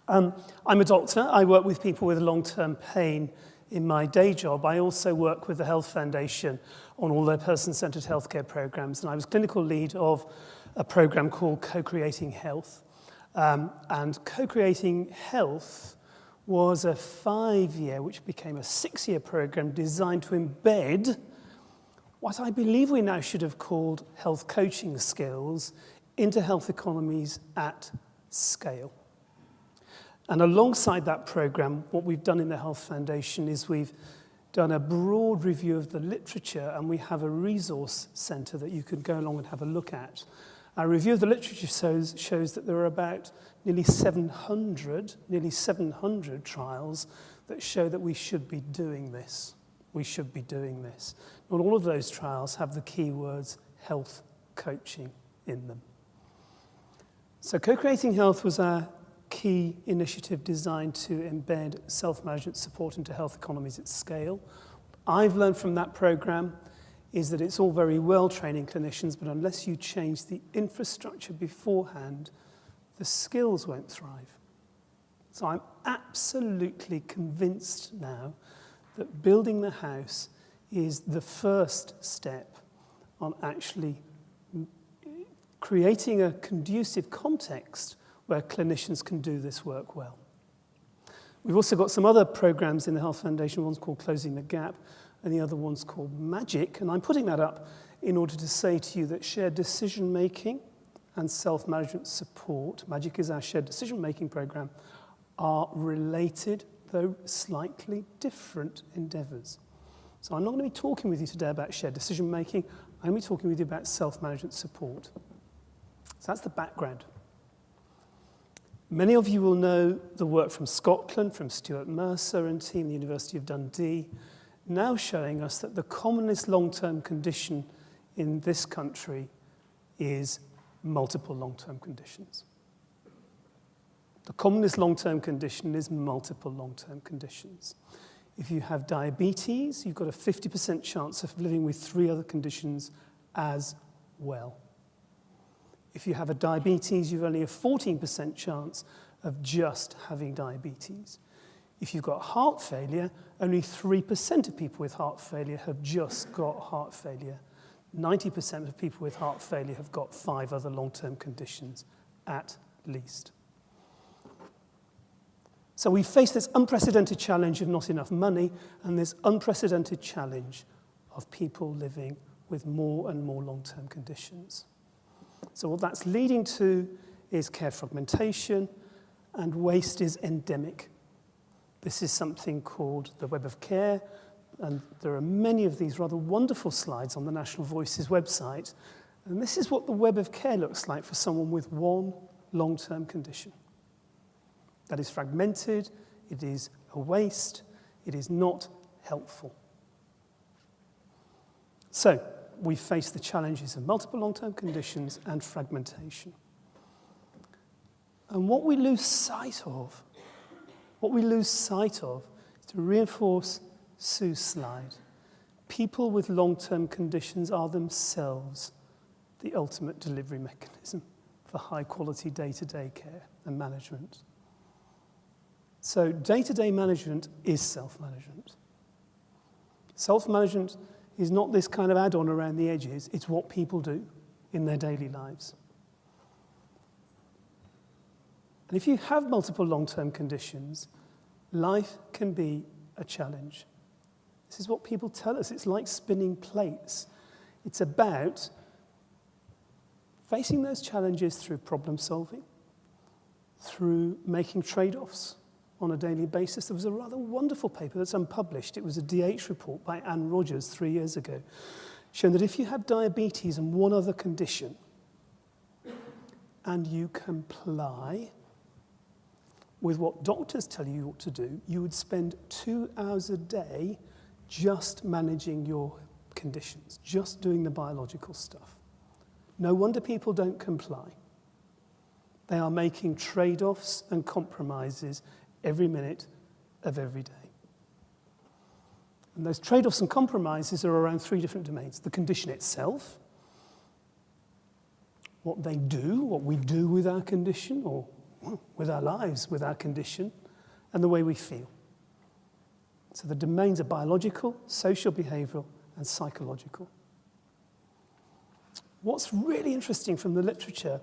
I'm a doctor. I work with people with long-term pain in my day job. I also work with the Health Foundation on all their person-centered healthcare programs, and I was clinical lead of a program called Co-Creating Health. And Co-Creating Health was a 5-year, which became a 6-year program designed to embed what I believe we now should have called health coaching skills into health economies at scale. And alongside that program, what we've done in the Health Foundation is we've done a broad review of the literature, and we have a resource centre that you can go along and have a look at. Our review of the literature shows that there are about nearly 700 trials that show that we should be doing this. We should be doing this. Not all of those trials have the keywords health coaching in them. So Co-Creating Health was our key initiative designed to embed self-management support into health economies at scale. I've learned from that program is that it's all very well training clinicians, but unless you change the infrastructure beforehand, the skills won't thrive. So I'm absolutely convinced now that building the house is the first step on actually creating a conducive context where clinicians can do this work well. We've also got some other programs in the Health Foundation. One's called Closing the Gap, and the other one's called Magic. And I'm putting that up in order to say to you that shared decision-making and self-management support, Magic is our shared decision-making program, are related, though slightly different endeavours. So I'm not going to be talking with you today about shared decision-making. I'm going to be talking with you about self-management support. So that's the background. Many of you will know the work from Scotland, from Stuart Mercer and team, the University of Dundee, now showing us that the commonest long-term condition in this country is multiple long-term conditions. The commonest long-term condition is multiple long-term conditions. If you have diabetes, you've got a 50% chance of living with 3 other conditions as well. If you have a diabetes, you've only a 14% chance of just having diabetes. If you've got heart failure, only 3% of people with heart failure have just got heart failure. 90% of people with heart failure have got 5 other long-term conditions, at least. So we face this unprecedented challenge of not enough money and this unprecedented challenge of people living with more and more long-term conditions. So what that's leading to is care fragmentation, and waste is endemic. This is something called the web of care, and there are many of these rather wonderful slides on the National Voices website. And this is what the web of care looks like for someone with one long-term condition. That is fragmented, it is a waste, it is not helpful. So, we face the challenges of multiple long-term conditions and fragmentation. And what we lose sight of, is to reinforce Sue's slide. People with long-term conditions are themselves the ultimate delivery mechanism for high-quality day-to-day care and management. So day-to-day management is self-management. Self-management is not this kind of add-on around the edges. It's what people do in their daily lives. And if you have multiple long-term conditions, life can be a challenge. This is what people tell us. It's like spinning plates. It's about facing those challenges through problem solving, through making trade-offs on a daily basis. There was a rather wonderful paper that's unpublished. It was a DH report by Anne Rogers 3 years ago, showing that if you have diabetes and one other condition, and you comply with what doctors tell you what to do, you would spend 2 hours a day just managing your conditions, just doing the biological stuff. No wonder people don't comply. They are making trade-offs and compromises every minute of every day. And those trade-offs and compromises are around 3 different domains. The condition itself, what they do, what we do with our condition, or with our lives, with our condition, and the way we feel. So the domains are biological, social, behavioural, and psychological. What's really interesting from the literature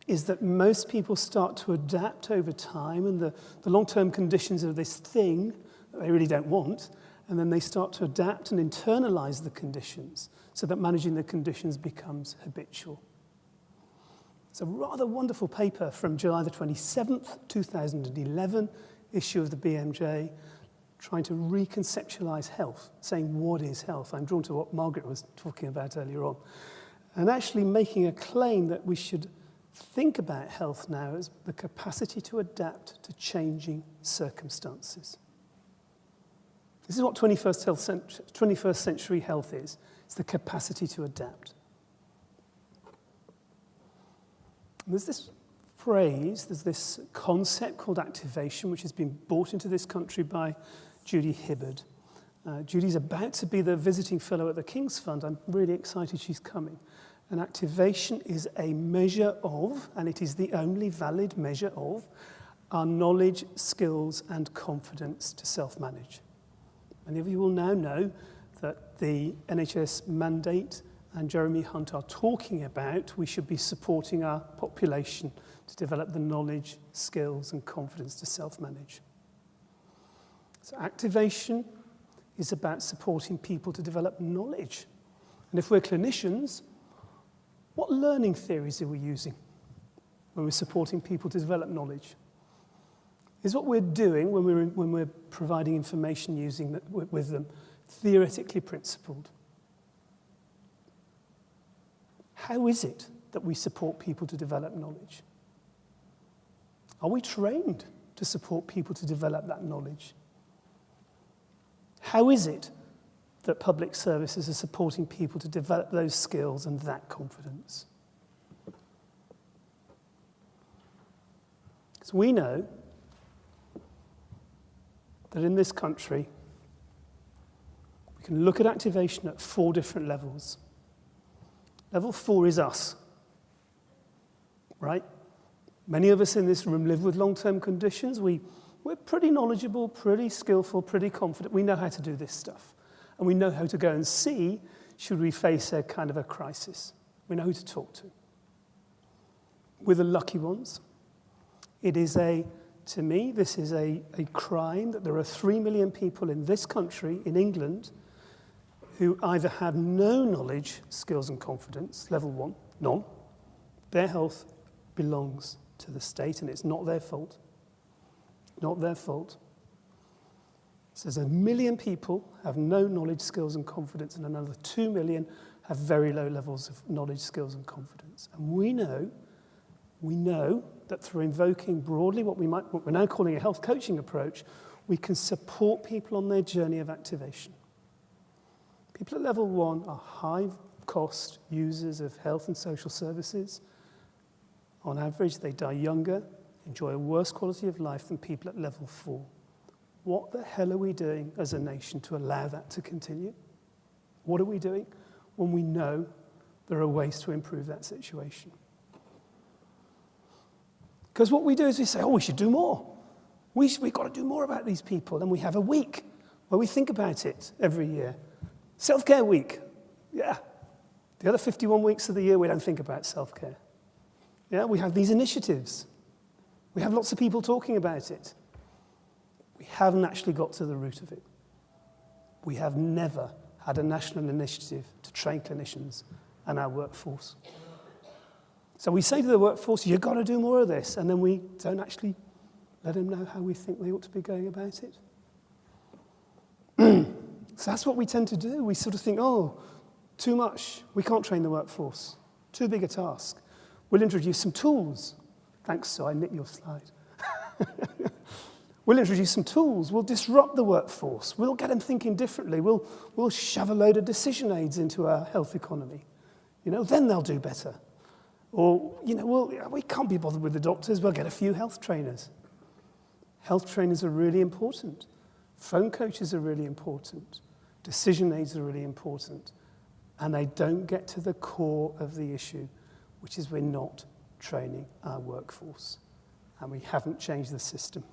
is that most people start to adapt over time, and the long-term conditions of this thing that they really don't want, and then they start to adapt and internalize the conditions so that managing the conditions becomes habitual. It's a rather wonderful paper from July the 27th, 2011, issue of the BMJ, trying to reconceptualize health, saying what is health? I'm drawn to what Margaret was talking about earlier on, and actually making a claim that we should think about health now as the capacity to adapt to changing circumstances. This is what 21st century health is. It's the capacity to adapt. And there's this phrase, there's this concept called activation, which has been brought into this country by Judy Hibbard. Judy's about to be the visiting fellow at the King's Fund. I'm really excited she's coming. And activation is a measure of, and it is the only valid measure of, our knowledge, skills, and confidence to self-manage. Many of you will now know that the NHS mandate and Jeremy Hunt are talking about we should be supporting our population to develop the knowledge, skills, and confidence to self-manage. So activation is about supporting people to develop knowledge. And if we're clinicians, what learning theories are we using when we're supporting people to develop knowledge? Is what we're doing when we're providing information using with them theoretically principled? How is it that we support people to develop knowledge? Are we trained to support people to develop that knowledge? How is it that public services are supporting people to develop those skills and that confidence? Because we know that in this country, we can look at activation at 4 different levels. Level 4 is us, right? Many of us in this room live with long-term conditions. We're pretty knowledgeable, pretty skillful, pretty confident. We know how to do this stuff. And we know how to go and see, should we face a kind of a crisis. We know who to talk to. We're the lucky ones. To me, this is a crime that there are 3 million people in this country, in England, who either have no knowledge, skills, and confidence, level 1, none. Their health belongs to the state, and it's not their fault. Not their fault. So there's 1 million people have no knowledge, skills, and confidence, and another 2 million have very low levels of knowledge, skills, and confidence. And we know that through invoking broadly what we're now calling a health coaching approach, we can support people on their journey of activation. People at level 1 are high-cost users of health and social services. On average, they die younger, enjoy a worse quality of life than people at level 4. What the hell are we doing as a nation to allow that to continue? What are we doing when we know there are ways to improve that situation? Because what we do is we say, we should do more. We've got to do more about these people. And we have a week where we think about it every year. Self-care week. Yeah. The other 51 weeks of the year, we don't think about self-care. Yeah, we have these initiatives. We have lots of people talking about it. We haven't actually got to the root of it. We have never had a national initiative to train clinicians and our workforce. So we say to the workforce, you've got to do more of this, and then we don't actually let them know how we think they ought to be going about it. So that's what we tend to do. We sort of think, too much. We can't train the workforce. Too big a task. We'll introduce some tools. Thanks, so I nicked your slide. We'll introduce some tools. We'll disrupt the workforce. We'll get them thinking differently. We'll shove a load of decision aids into our health economy. Then they'll do better. Or, we can't be bothered with the doctors. We'll get a few health trainers. Health trainers are really important. Phone coaches are really important. Decision aids are really important. And they don't get to the core of the issue, which is we're not training our workforce, and we haven't changed the system.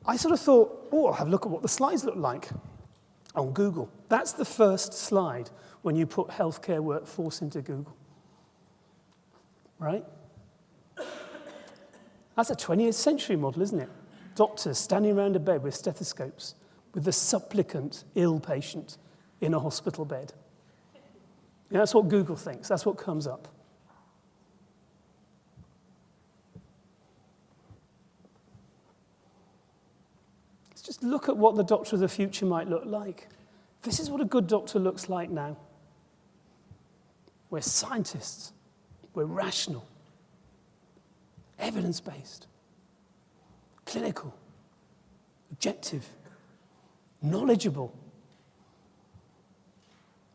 I sort of thought, I'll have a look at what the slides look like on Google. That's the first slide when you put healthcare workforce into Google, right? That's a 20th century model, isn't it? Doctors standing around a bed with stethoscopes, with the supplicant ill patient in a hospital bed. Yeah, that's what Google thinks. That's what comes up. Let's just look at what the doctor of the future might look like. This is what a good doctor looks like now. We're scientists. We're rational, evidence-based, clinical, objective, knowledgeable.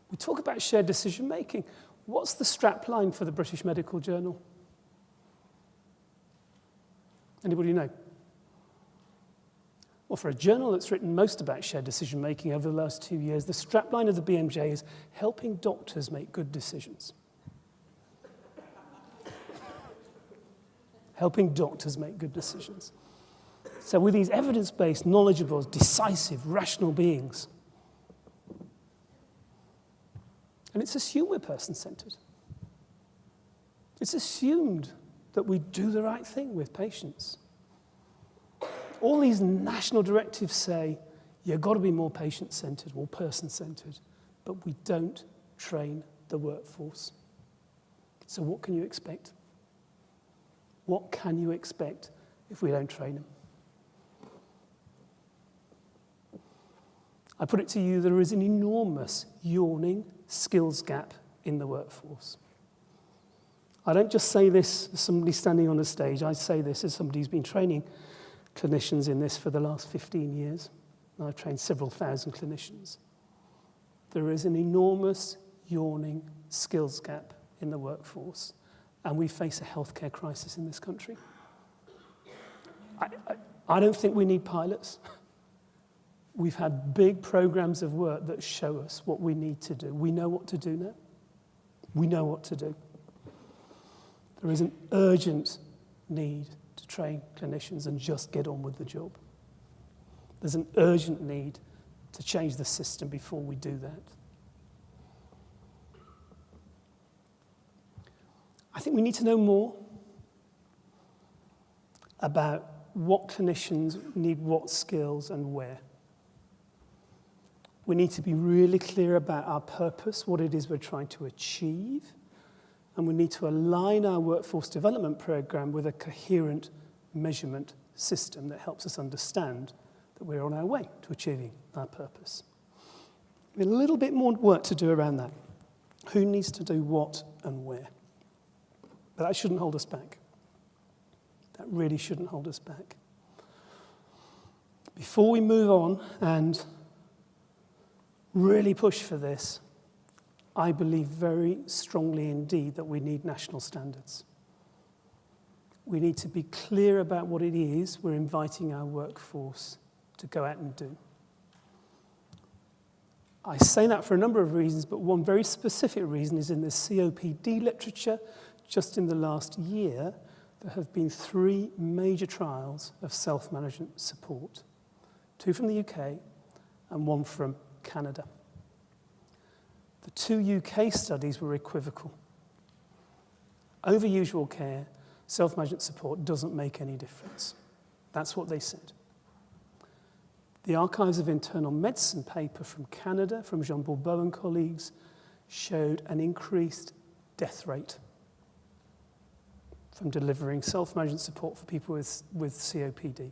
We talk about shared decision-making. What's the strapline for the British Medical Journal? Anybody know? Well, for a journal that's written most about shared decision-making over the last 2 years, the strapline of the BMJ is helping doctors make good decisions. Helping doctors make good decisions. So with these evidence-based, knowledgeable, decisive, rational beings, and it's assumed we're person-centered. It's assumed that we do the right thing with patients. All these national directives say, you've got to be more patient-centered, more person-centered, but we don't train the workforce. So what can you expect? What can you expect if we don't train them? I put it to you, there is an enormous, yawning skills gap in the workforce. I don't just say this as somebody standing on a stage. I say this as somebody who's been training clinicians in this for the last 15 years. I've trained several thousand clinicians. There is an enormous, yawning skills gap in the workforce, and we face a healthcare crisis in this country. I don't think we need pilots. We've had big programs of work that show us what we need to do. We know what to do now. We know what to do. There is an urgent need to train clinicians and just get on with the job. There's an urgent need to change the system before we do that. I think we need to know more about what clinicians need what skills and where. We need to be really clear about our purpose, what it is we're trying to achieve, and we need to align our workforce development program with a coherent measurement system that helps us understand that we're on our way to achieving our purpose. We have a little bit more work to do around that. Who needs to do what and where? But that shouldn't hold us back. That really shouldn't hold us back. Before we move on and really push for this, I believe very strongly indeed that we need national standards. We need to be clear about what it is we're inviting our workforce to go out and do. I say that for a number of reasons, but one very specific reason is in the COPD literature. Just in the last year, there have been 3 major trials of self-management support, 2 from the UK and 1 from Canada. The 2 UK studies were equivocal. Over usual care, self-management support doesn't make any difference. That's what they said. The Archives of Internal Medicine paper from Canada, from Jean-Paul Beau and colleagues, showed an increased death rate from delivering self-management support for people with COPD.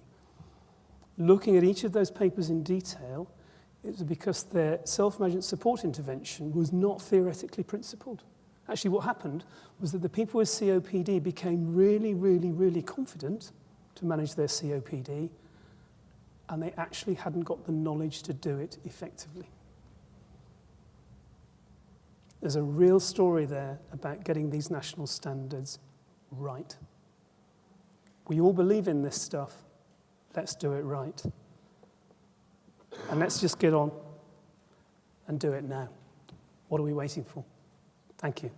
Looking at each of those papers in detail, it was because their self-management support intervention was not theoretically principled. Actually, what happened was that the people with COPD became really, really, really confident to manage their COPD, and they actually hadn't got the knowledge to do it effectively. There's a real story there about getting these national standards right. We all believe in this stuff. Let's do it right. And let's just get on and do it now. What are we waiting for? Thank you.